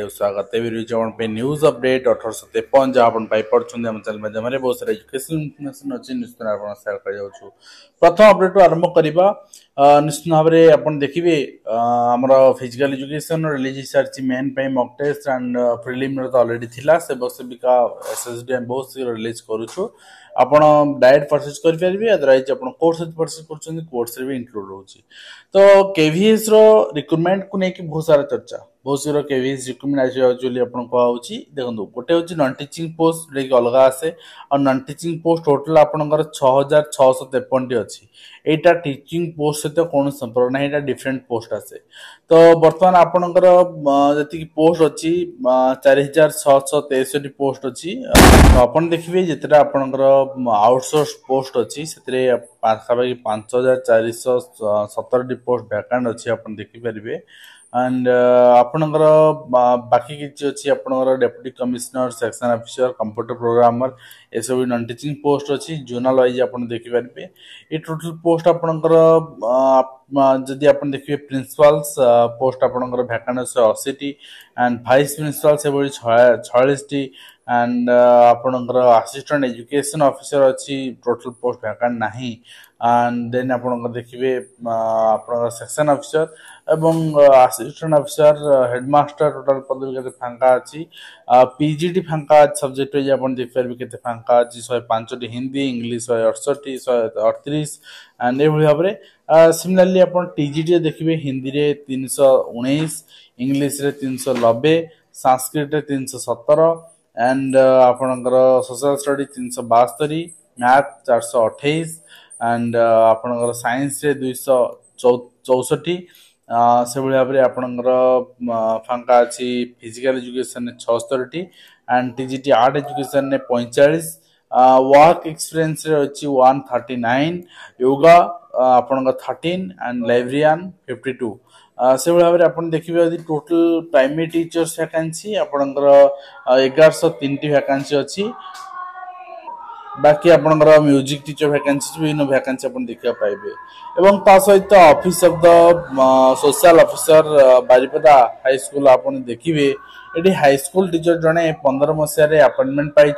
स्वागत है news update 1853 जहाँ चैनल माध्यम बहुत सारा एजुकेशनल इनफॉरमेशन अच्छी निश्चित शेयर कर प्रथम अपडेट आरंभ करवा निश्चित भाव में आप देखिए आम फिजिकल एजुकेशन रिलीज सारी main mock test and preliminary तो ऑलरेडी थिला से बसबिका एसएसडी बहुत शीघ्र रिलीज करूँ आपण डायरेक्ट परचेज करेंगे अदरवाइज आप कोर्स परचेज कर कोर्स भी इंक्लूड रोचे तो केवीएस रिक्रुटमेंट को लेकिन बहुत सारा चर्चा बहुत शीघ्र केवीएस रिक्रुटमेंट आसली कहुच्छी देखो गोटे हूँ नॉन टीचिंग पोस्ट जो अलग आसे और नॉन टीचिंग पोस्ट टोटाल आपंकर 6653 अच्छी एटा टीचिंग पोस्ट सहित कौन संपर्क ना यहाँ डिफरेंट पोस्ट आसे तो बर्तमान आपणकर जी पोस्ट अच्छी 4663 पोस्ट अच्छी तो आप देखिए जितना आपणकर आउटसोर्स पोस्ट अच्छी से पाखापाखि 5417 पोस्ट वैकेंट अच्छी आप देखिपारे एंड आपणकर बाकी किसी अच्छी आपणकर deputy commissioner section officer computer programmer ये सब नॉन टीचिंग पोस्ट अच्छी जोनल वाइज आप देखिपारे ये टोटल पोस्ट आपणकर जदि आप देखिए प्रिंसिपल्स पोस्ट आपणकर वैकेंट 180 एंड वाइस प्रिंसिपल से 46 एंड आपणकर असिस्टेंट एजुकेशन ऑफिसर अच्छी टोटल पोस्ट वैकेंट नहीं एंड देन आपणकर देखिए आपणकर सेक्शन ऑफिसर एवं असिस्टेंट ऑफिसर हेडमास्टर टोटल पदवी के फांका अच्छी पीजीटी फांका सब्जेक्ट वाइज आप देखिपारे के फांका अच्छी 105 हिंदी इंग्लिश 168 138 एंड ये भाव में सिमिलरली आप टीजीटी देखिए हिंदी रे 319 इंग्लिश रे 390 संस्कृत रे 317 एंड आपणकर सोशल स्टडी 372 मैथ 428 एंड आपणकर साइंस रे 264 से भाव में आपणकर फांका अच्छी physical education 76 and TGT art education ने 45 वर्क एक्सपीरियंस रे अच्छी 139 योगा आपणकर 13 एंड लाइब्रेरियन 52 से भाव में आप देखिए टोटल प्राइमरी टीचर्स वैकेंसी आपणकर 1103 वैकेंसी अच्छी बाकी आपणकर म्यूजिक टीचर वैकेंसी विभिन्न वैकेंसी आप देखा पाइबे एवं ता सहित office of the social officer Baripada high school आप देखिए ये हाई स्कूल टीचर जड़े 15 मसीह अपॉइंटमेंट पाई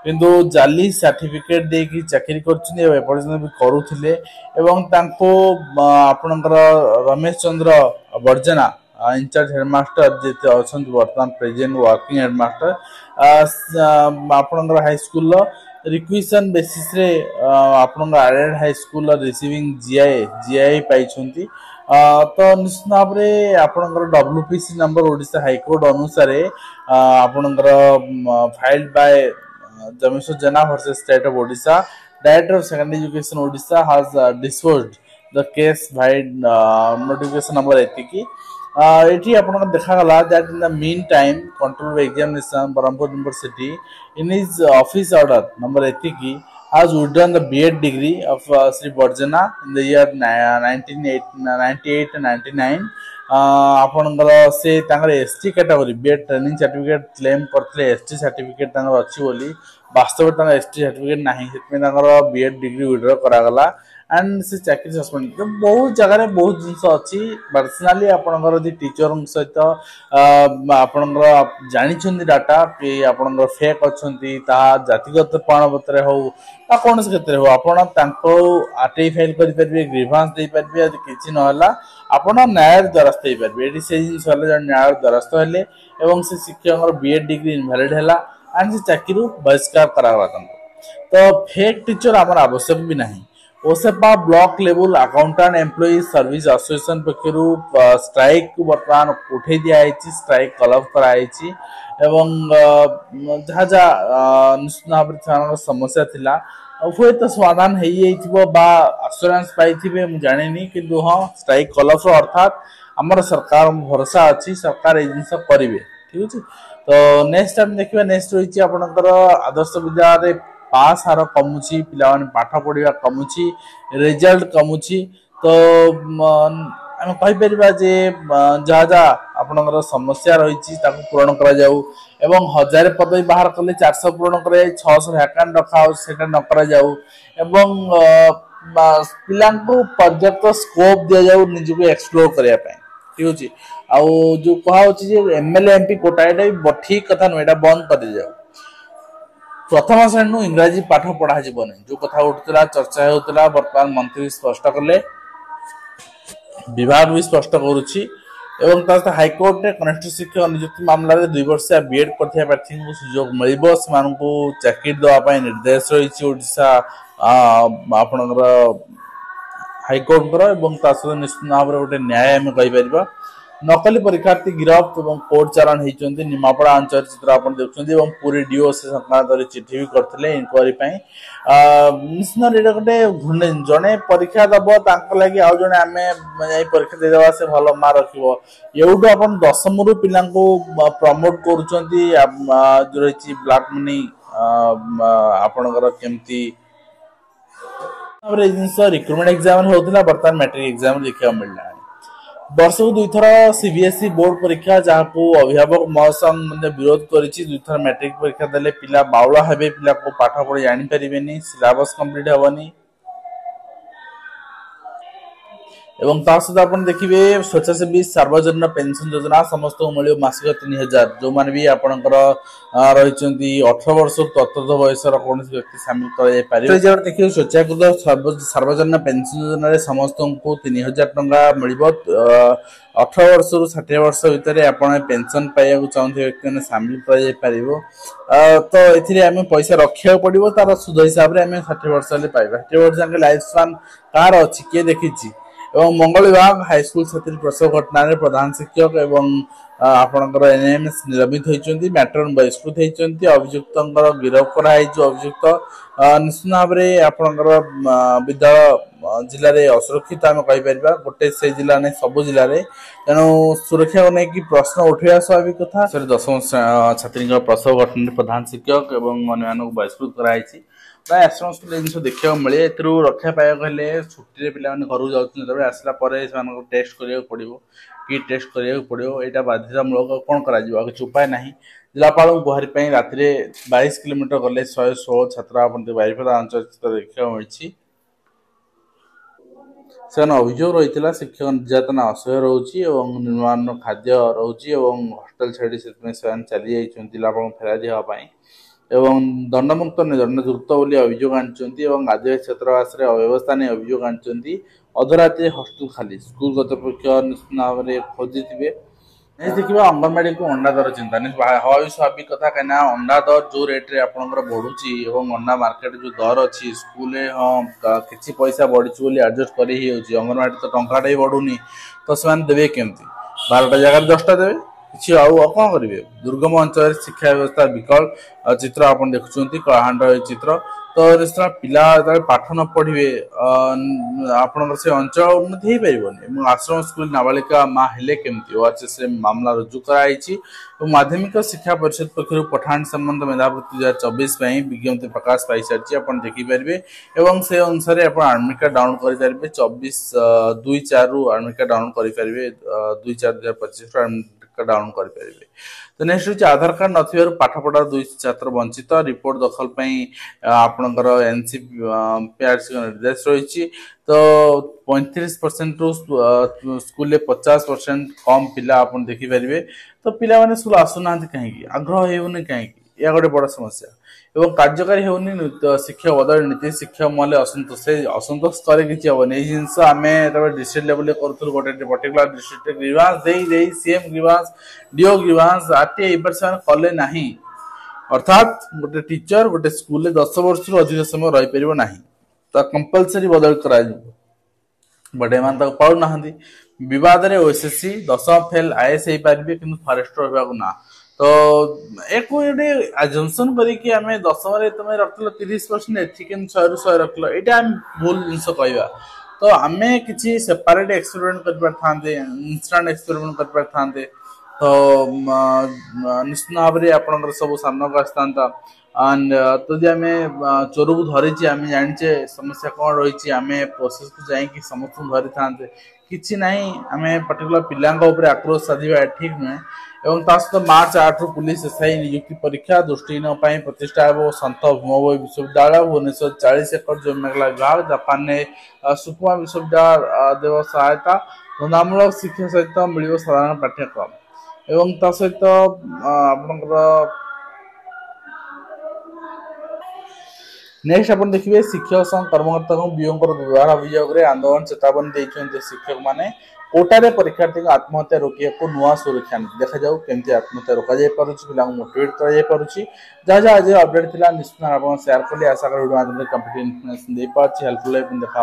किंतु जाली सर्टिफिकेट देकी चाकरी करपर्यंत भी करुले आपणकर रमेश चंद्र बर्जना इंचार्ज हेडमास्टर जी अच्छा बर्तमान प्रेजेंट वर्किंग हेडमास्टर आपणकर हाई स्कूल रिक्वेशन बेसिस रे आपण आरएड हाई स्कूल रिसीविंग जीआई पाई तो निश्चित भाव में आपणकर डब्ल्यूपीसी नंबर ओडिशा हाईकोर्ट अनुसार आपणकर filed by Jameswar Jena versus state of Odisha director of secondary education Odisha has disposed the case by notification number एतिकी एठी आपन देखागला that in the meantime control examination Berhampur university in his office order number एतिकी has withdrawn the B.Ed degree of Sri Barjana in the year 1998 and 99 आपनकर से तांगर ST category BEd training certificate claim करथले ST certificate तांगर अछि बोली वास्तव तांगर एसटी सर्टिफिकेट नाही हेतमे तांगर बीएड डिग्री विड्रॉ करा गला एंड से चाकरी सस्पेंड तो बहुत जगह रे बहुत जिंस अछि पर्सनली आपनकर दि टीचर सहित आपनकर जानि छथि डाटा कि आपनकर फेक अछंती ता जातिगत प्रमाणपत्र हो आ कोन से क्षेत्र हो आपण तांको आरटीआई फाइल करि परबे ग्रीवांस दे परबे यदि किछि न होला आपण न्याय द्वारस्थ हे परबे एडी से जिंस होला जन न्याय द्वारस्थ हेले एवं से शिक्षकर बीएड डिग्री इनवैलिड हैला एंड से चाकरी बहिष्कार करावा तो फेक टीचर हमर आवश्यक भी नहीं ओसेपा block level accountant employee service association पक्षरु स्ट्राइक को वर्तमान उठे दिया है स्ट्राइक कल अफ करा है एवं जहाँ जहाँ निश्चित भाव में समस्या थिला हुए तो समाधान आश्योरेंस पाई जानी किंतु हाँ स्ट्राइक कल अफ अर्थात आमर सरकार भरोसा अच्छी सरकार ये जिन करेंगे ठीक अच्छे तो नेक्स्ट टाइम देखिए नेक्स्ट रही आपंकर आदर्श विद्यालय पास हार कमुची पिला पाठ पढ़ा कमुची रिजल्ट कमुची तो आम कहीपर जे जहाँ जहाँ आपणकर समस्या रही पूरण कराऊ एवं 1000 पदवी बाहर कले 400 पूरण कर 600 भैकांट रखा से न कराऊ एवं पिला पर्याप्त स्कोप दि जाऊ निजक एक्सप्लोर करने ठीक अच्छे आउ जो कह एमएलए एमपी कोटा यहाँ ठीक कथा नुह बंद कर जाऊ प्रथम श्रेणी इंग्राजी पाठ पढ़ा जीवन जो कथा उठुला चर्चा होता बर्तमान मंत्री स्पष्ट कले विभाग भी स्पष्ट करुच्ची एवं हाइकोर्ट रे कनिष्ठ शिक्षक नियुक्ति मामला 2 वर्षिया बीएड करथिया प्रार्थी को सुयोग मिलिबो सेमानकु चाकरी देवा पय निर्देश रहिछि ओडिसा आपनकर हाइकोर्ट कर एवं तासो निश्चित भाव गोटे न्याय हम कहि परिबा नकली परीक्षार्थी गिरफ्त और कोर्ट चालाण होती निमापड़ा अंचल चित्र आप देखते पूरी डीओ से संक्रांत चिठी भी करते इनक्वारी निश्चित गोटे जड़े परीक्षा दब लगे आउ जड़े आम परीक्षा देदेवा से भल मार्क रखिए एवं आप दशम रु पिला प्रमोट कर रही ब्लैक मनी आपणकर केमती जिन रिक्रुटमेंट एग्जाम होता बर्तमान मैट्रिक एग्जाम देखा मिलना वर्ष को 2 थर सीबीएसई बोर्ड परीक्षा जहाँ अभिभावक महासंघ विरोध कर 2 थर मैट्रिक परीक्षा देले पिला बाउला हेबे पिला को पाठ पढ़ी जानी पारिबेनी सिलेबस कंप्लीट हेबनी एवं ता सहित आप देखिए स्वेच्छासेवी सार्वजनिक पेंशन योजना समस्त मिले मासिक 3000 जो मैंने भी आपंकर रही 18 वर्ष तत्त बयसर कौन व्यक्ति सामिल कर देखिए स्वेच्छाकृत सार्वजनिक पेंशन योजना समस्त को 3000 टंका मिल 18 वर्ष रु 60 वर्ष भितर आप पेंशन पाइबा चाहते व्यक्ति मैंने सामिल कर तो ये पैसा रखा पड़ो तार सुध हिसाब से 60 वर्ष पाइबा 60 वर्ष जाके लाइफ स्पान कार अच्छी किए देखी एवं मंगल विभाग हाईस्कूल छात्री प्रसव घटना प्रधान शिक्षक एवं आपणकर एनएमएस निलंबित होती मैट्रन बहिष्कृत होती अभियुक्त गिरफ कराई अभियुक्त निश्चित भाव में आपणकर विद्यालय जिले में असुरक्षित आम कहीपर गोटे से जिला नहीं सबू जिले में तेणु सुरक्षा को लेकिन प्रश्न उठा स्वाभाविक कथा दशम छात्री प्रसव घटना प्रधान शिक्षक एवं अन्य बहिष्कृत कराई प्राय आश्रम स्कूल जिन देखा मिले रक्षा पाइबा छुट्टी पे घर जाऊँ आसला टेस्ट करा पड़ो कि टेस्ट करा पड़ो यहाँ बाध्यतामूलक कौन कर किसी उपाय ना जिलापाल गुहारी रात 22 किलोमीटर गले 116 छात्र बारिपदा अंचल देखा मिली से अभियोग रही शिक्षक निर्यातना असह्य रोचे निर्माण खाद्य रोचे हस्टेल छाड़ी से चली जाइए जिलापाल फेरारी हाँपाई एवं दंडमुक्त दंड द्रुत बोली अभियोग आनी आदिवासी छात्रावास अव्यवस्था नहीं अभियोग आनी अधरात्रि हस्टेल खाली स्कूल कर्तृपक्ष निश्चित भाव में खोजी थे देखिए अंगनवाड़ी को अंडा दर चिंता नहीं हवा स्वाभाविक कथा कहीं अंडा दर जो रेट्रे आपंकर बढ़ुची अंडा मार्केट जो दर अच्छी स्कूल हाँ किसी पैसा बढ़ी एडजस्ट कर अंगनवाड़ी तो टंकाटा ही बढ़ुनी तो से देवे केमती 12टा जगह 10टा देवे किसी कौन करेंगे दुर्गम अंचल शिक्षा व्यवस्था विकल चित्र आप देखुं कलाहांड चित्र तो पिला पाठ न पढ़े आपण से अंचल उन्नति हो पारन आश्रम स्कूल नाबालिका माँ हेले केमती ओआरएस मामला रुजु कराई माध्यमिक शिक्षा परिषद पक्षर पठाण संबंध मेधावृत्ति 2024 विज्ञप्ति प्रकाश पाई सारी आप देखिपारे और से अनुसार आप आडमिट कार्ड डाउनलोड करेंगे 24/2/4 रु आडमिट कार्ड डाउनलोड करेंगे 2/4/2025 आडमिट कार्ड डाउनलोड करेंगे तो नेक्स्ट हूँ आधार कार्ड न पाठपढ़ा 2 छात्र वंचित रिपोर्ट दखल आपणकर एनसीपीआरसी निर्देश रही तो 35% रु स्कूल 50% कम पिला आप देखिपारे तो पिला माने स्कूल आसुना कहीं आग्रह होनी कहीं या गोटे बड़ समस्या एवं कार्यकारी होनी शिक्षा बदल नीति शिक्षा महल असंतोष करे कि हेनी ये जिनस आम डिस्ट्रिक्ट लेवल करूँ गोटे पर्टिकुलर डिस्ट्रिक्ट ग्रीवांस दे CM grievance DO grievance RTI से कले ना अर्थात गोटे टीचर गोटे स्कूल 10 वर्ष अधिक समय रही पार ना तो कंपलसरी बदल कर बट एम पाऊ ना बद ओएसएससी 10 फेल आईएएस हो पारे कि फॉरेस्टर होगा ना तो एक एजम्पन करके आम 10 तुम रखल 30% एथिक 100 रु 100 रखल यहाँ भूल जिन कह तो आम कि सेपरेट एक्सपेरिमेंट कर इंस्टांट एक्सपेरिमेंट कर तो निश्चित भाव में आप सब सामना को आसता एंड तो आम चोर को धरी आम जाने समस्या कौन रही आम प्रोसेस को जाकि समस्त धरी था कि ना आम पर्टिकुलर पिला आक्रोश साधा ठीक नुहे एवं सहित मार्च 8 रु पुलिस एसआई नियुक्ति परीक्षा दृष्टिहीन प्रतिष्ठा हो सन्त भीमभोई विश्वविद्यालय भुवनेश्वर 40 एकड़ जमी मेघला विभाग जापान ने सुकुमा विश्वविद्यालय देव सहायता धंदामूलक शिक्षा सहित मिल साधारण पाठ्यक्रम एवं सहित आपणकर नेक्स्ट आप देखिए शिक्षक संघ कर्मकर्ता बीओ व्यवहार अभियोग आंदोलन चेतावनी देते शिक्षक माने कोटारे परीक्षार्थी आत्महत्या रोकने को नुआ सुरक्षा नीति देखा जाऊ केमती आत्महत्या रोक पिला मोटिवेट कर जहाँ आज अपडेट थी निश्चित आप सेयार कली आशा कर वीडियो कंप्लीट इनफर्मेशन दे पार्टी हेल्पफुल देखा